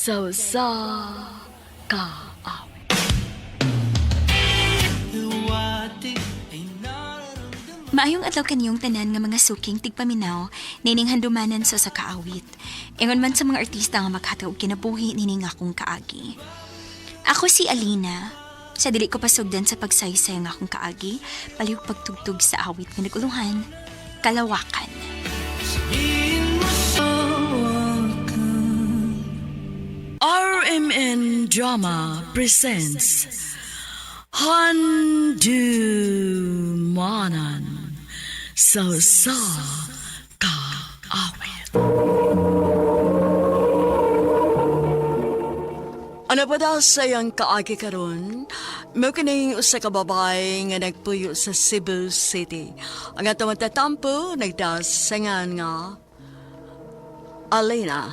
sa ka. Maayong adlaw kaniyong tanan nga mga suking tigpaminaw nining handumanan sa kaawit. Ingon man sa mga artista nga maghatag og kinabuhi nining akong kaagi. Ako si Alina. Sa dili ko pasugdan sa pagsaysay nga akong kaagi, palihog pagtugtog sa awit nga naguluhan, Kalawakan. RMN Drama presents Handumanan sa kaawit. Ano ba daw sayang kaagi karon? May kining usa ka babay nga nagpuyo sa Cebu City. Ang atong tatampo nagdasangan nga Alina.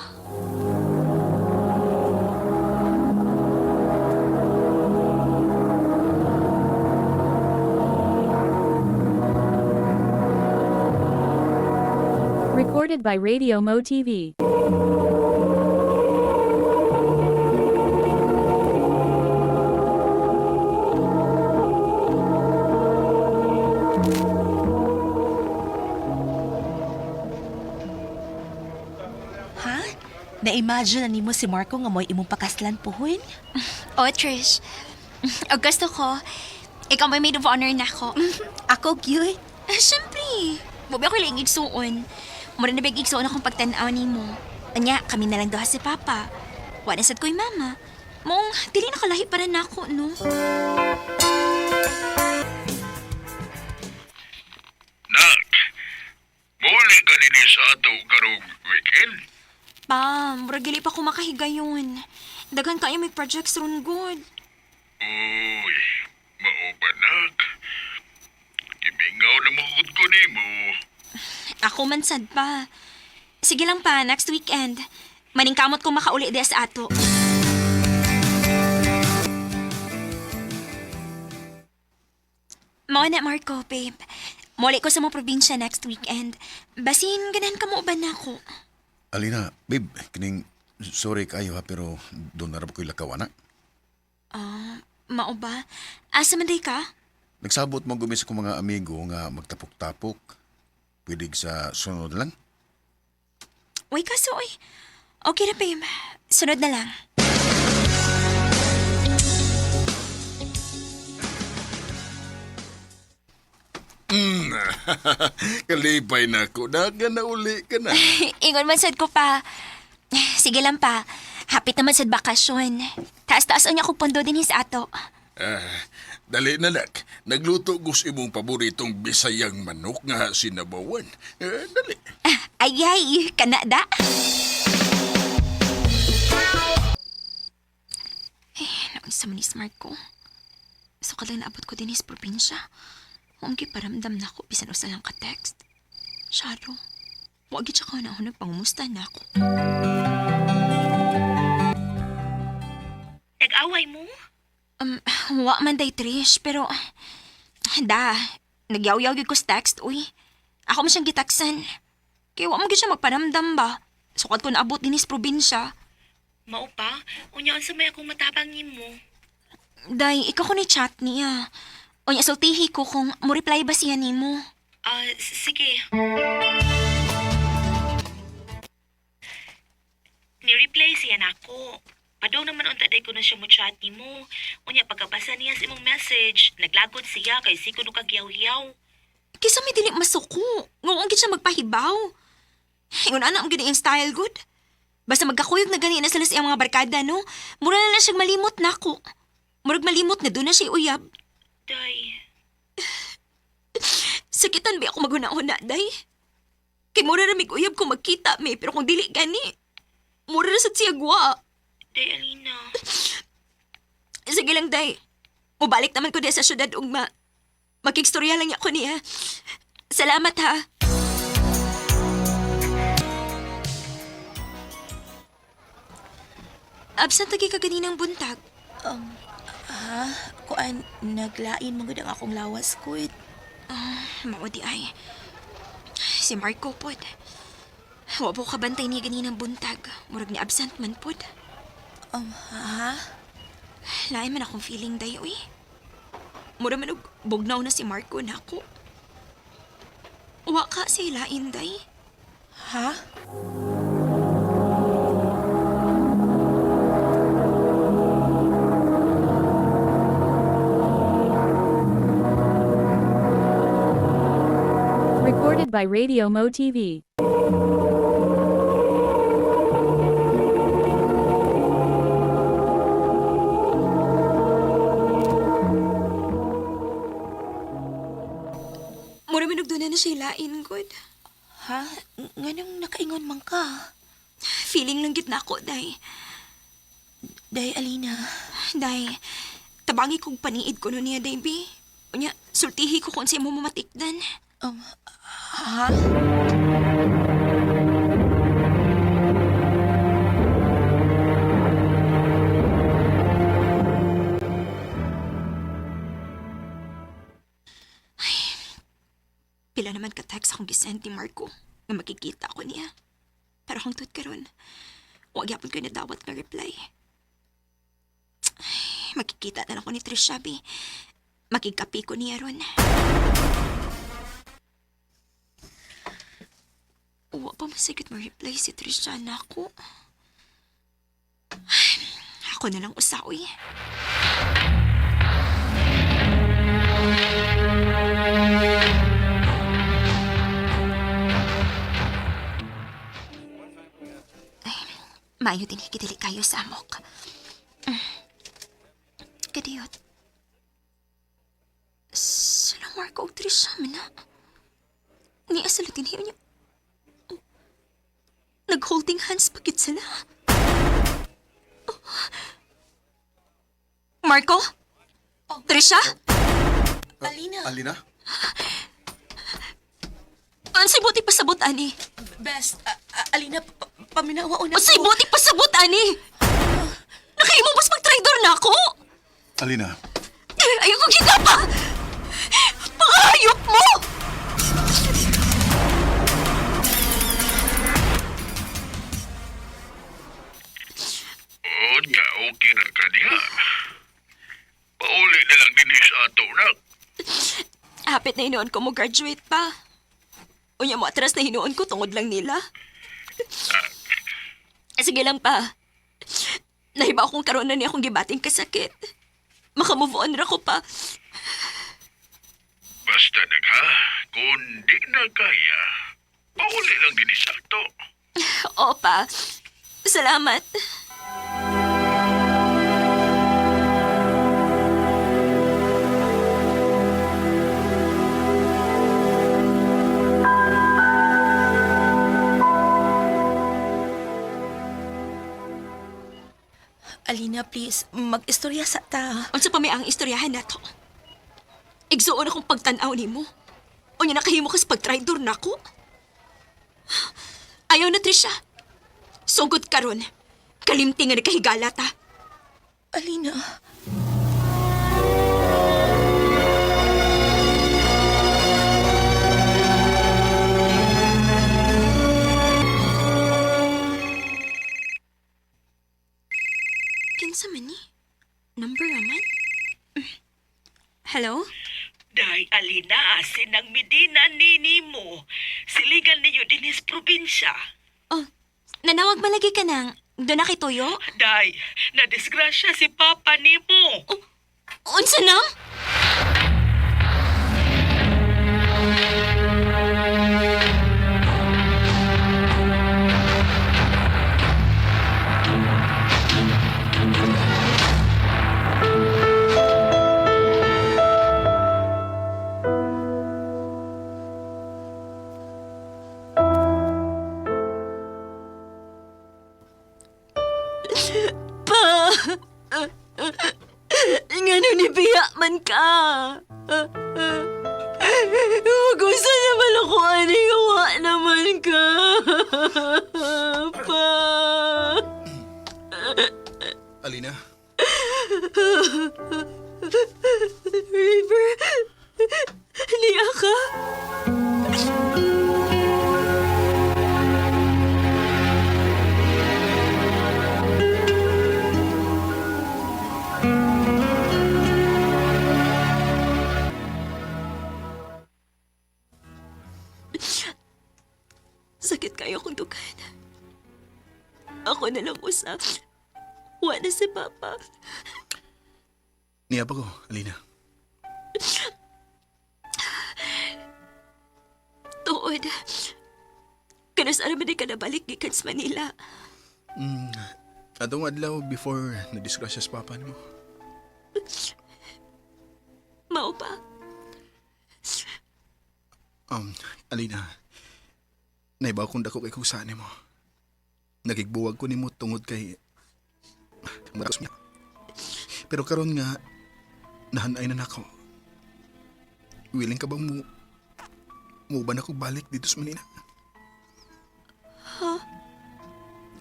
Recorded by Radio Mo TV. Ha? Na-imagine na nimo si Marco nga mo'y imong pakaslan puhuin? O, Trish. O gusto ko, ikaw may maid of honor na ako. Ako cute. Siyempre. Bubi ako lang igsuon. Mura na big igsuon akong pagtanaw ni mo. Anya, kami na lang doha si Papa. Wala sad ko'y Mama. Mong, dili nakalahi para na ako, no? Nak, muli ka din sa ato karong weekend? Pa, mura gali pa ko makahigayon. Daghan kayo may projects ron good. Uy, mao ba nak? Gimingaw na mahud ko ni mo. Ako man sad pa. Sige lang pa, next weekend. Maningkamot kong makauli diya sa ato. Mao na, Marco, babe. Muli ko sa mo probinsya next weekend. Basin, ganahan ka mo uban na ako. Alina, babe, kining sorry kayo ha, pero doon na rin ko'y lakaw, anak. Mao ba? Asa man day ka? Nagsabot mo gumis ko mga amigo nga magtapok-tapok. Pwede sa sunod lang. Uy, kaso, uy. Okay na, babe. Sunod na lang. Kalipay na ako. Naga na uli ka na. Ingon man sad ko pa. Sige lang pa. Hapit naman sad bakasyon. Taas-taas niya akong pondo din sa ato. Dali na nak, nagluto gus imong paboritong bisayang manok nga sinabawan. Dali. Ayay, kanada. Naon sa manis Marco. So ka lang naabot ko din sa probinsya. Mungkin paramdam na ako bisan usa lang ka-text. Sharo, wag siya ka na ako nagpangumusta na ako. Nag-away mo? Wa man day Trish, pero... nagyaw-yaw yun ko sa text, uy. Ako man siyang gitaksan. Kaya wa man siya magparamdam ba? Sukat ko naabot din sa probinsya. Mao pa? Unyaan sa may akong matabang mo. Day, ikaw ko ni chat niya. Unya, sultihi ko kung mo-reply ba siya ni mo. Sige. Ni-reply siya na ako. Padong naman untaday ko na siya mo chat ni mo. Unya, pagkabasa niya sa imong message, naglagod siya kay siko nung kagyaw-yaw. Kisa may dili masuko. Ngawang siya magpahibaw. Ingon ana ang gani ang style good. Basta magkakuyog na gani na sila sa iyang mga barkada, no? Mura na siyang malimot na ako. Murag malimot na doon na siya uyab. Day. Sakitan ba ako maghuna-huna, day? Kay mura na mig-uyab kung magkita, may. Pero kung dili gani, mura na sa siyagwa. Day, Alina. Sige lang, day. Mubalik naman ko diya sa syudad ugma. Makikstorya lang ako niya. Salamat, ha. Absent lagi ka ganinang buntag. Kuan, naglain mo gud ang akong lawas ko. Mao di ay. Si Marco pod. Wa po kabantay niya ganinang buntag. Murag ni absent man pod. Lain man akong feeling day, uy. Mura man og bugnaw na si Marco na ako. Wa ka si lain day. Ha? Recorded by Radio Mo TV. Mura man og doon na siya lain, good. Ha? Nganong nakaingon man ka? Feeling lang gid na ako, day. Day, Alina. Day, tabangi kong paniid ko no niya, day, bi. Unya, sultihi ko kung siya mo mamatikdan. Ha? Pila naman ka-text akong gisend ni Marco nga makikita ko niya. Pero kung tuwid karon, huwag yapon ko na dawat nga reply. Ay, makikita na lang ko ni Trisha, bi. Makikapi ko niya ron. Uwa pa masigit ma-reply si Trisha na ako. Ay, ako na lang usaoy. Maayo din hikidili kayo sa amok. Kadiyot. Silang Marco o Trisha, mina. Ni asala din niyo. Nag-holding hands pagit sila. Marco? Trisha? Alina. Alina? Ansay buti pasabot, ani? Best. Alina, paminawa o na Ansay buti pasabot, ani? Nakaimubos mag-traidor na ako? Alina, Ayaw ko kita pa! Pangayop mo! O nga, okay na ka diha. Pauli na lang din sa ato, nak. Hapit na hinuon ko mo graduate pa. Unya mo atras na hinuon ko tungod lang nila. Sige lang pa. Nahiba akong karoon na niya akong gibating kasakit. Makamove on ra ko pa. Basta nagha, kung di na kaya, pauli lang din sa ato. Oo pa. Salamat. Alina, please. Mag-istorya sa ta. Unsa pa may ang istoryahan nato? Igsuon akong pagtanaw nimo. Unya nakahimo ka sa pagtraidor nako. Ayaw na, Trisha. Sugod karon. Kalimti nga nagkahigala ta. Alina. Kinsa man ni? Number raman? Hello? Day, Alina, asin ang Medina nini mo. Siligan niyo din is probinsya. Oh, nanawag malagi ka nang. Doon na kay Toyo? Day, nadisgrasya si Papa nimo. Unsa nang? Ngano ni Biya man ka? Gusto naman ako, ani, gawa naman ka. Pa. Alina? River, niya ka? Sakit kayo kong dugan. Ako na lang usa. Wala si Papa. Niya pa ko, Alina. Tuod. Kanus aram di ka nabalik gikan sa Manila. Atong adlaw before na-disgrasya sa papa mo. Mao pa. Alina, naibaw kong dako kay kusaan mo. Nagigbuwag ko nimo tungod kay maras niya. Pero karon nga nahanay na nako. Willing ka bang mo ba na ko balik dito sa Manila?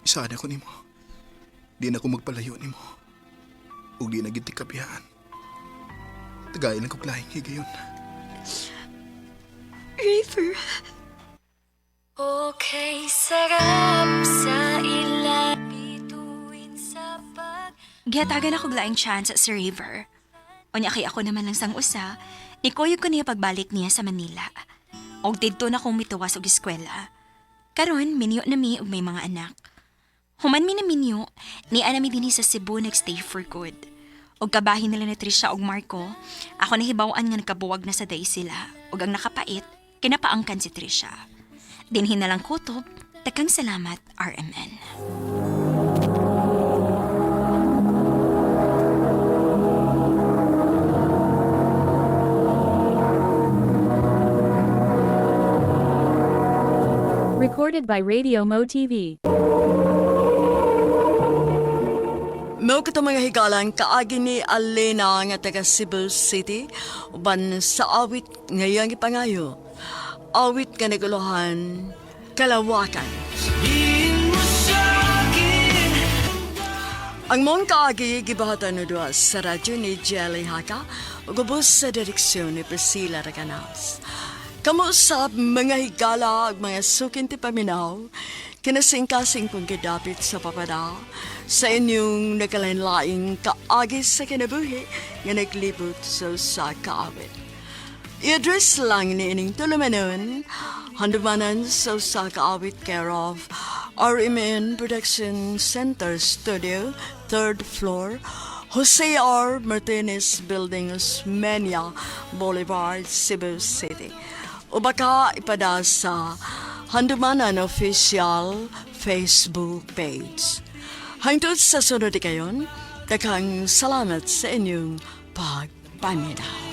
Isaan ako nimo. Di na ko magpalayo nimo. Ug di na gid tikapihan. Tagay lang ko klaing higayon. River. Okay, sarap sa ila bituin sa pag... Gihatagan ako glaing chance sa River. O niya kay ako naman lang sang usa, nikuyog ko niya pagbalik niya sa Manila. Og didto na kong mituwas og eskwela. Karon, minyo na mi og may mga anak. Human mi na minyo, ni anami dinhi sa Cebu nagstay for good. Og kabahin nila ni Trisha og Marco, ako nahibaw-an nga nakabuwag na sa day sila. Og ang nakapait, kinapaangkan si Trisha. Dinhin na lang kutob, takang salamat, RMN. Recorded by Radio Mo TV. Mao kita mga higalan kaagi ni Alina nga taga Cebu City uban sa awit ngayang ipangayo. Awit nga naguluhan kalawakan. Ang mong kaagi gibahatan no duwa sa radyo ni Jelly Haka ug ubos sa direksyon ni Priscilla Raganas. Kamusta mga higala ug mga sukin ti paminaw, kinasingkasing kong gidapit sa papada sa inyong nagkalain-laing kaagi sa kinabuhi nga naglibot sa kaawit. I-address lang ni ining tulumanon, handumanan sa kaawit care of RMN Production Center Studio, 3rd floor, Jose R. Martinez Building, Osmeña Boulevard, Cebu City. O baka ipada sa Handumanan Official Facebook page. Hangtod sa sunod kayon, daghang salamat sa inyong pagpaminaw.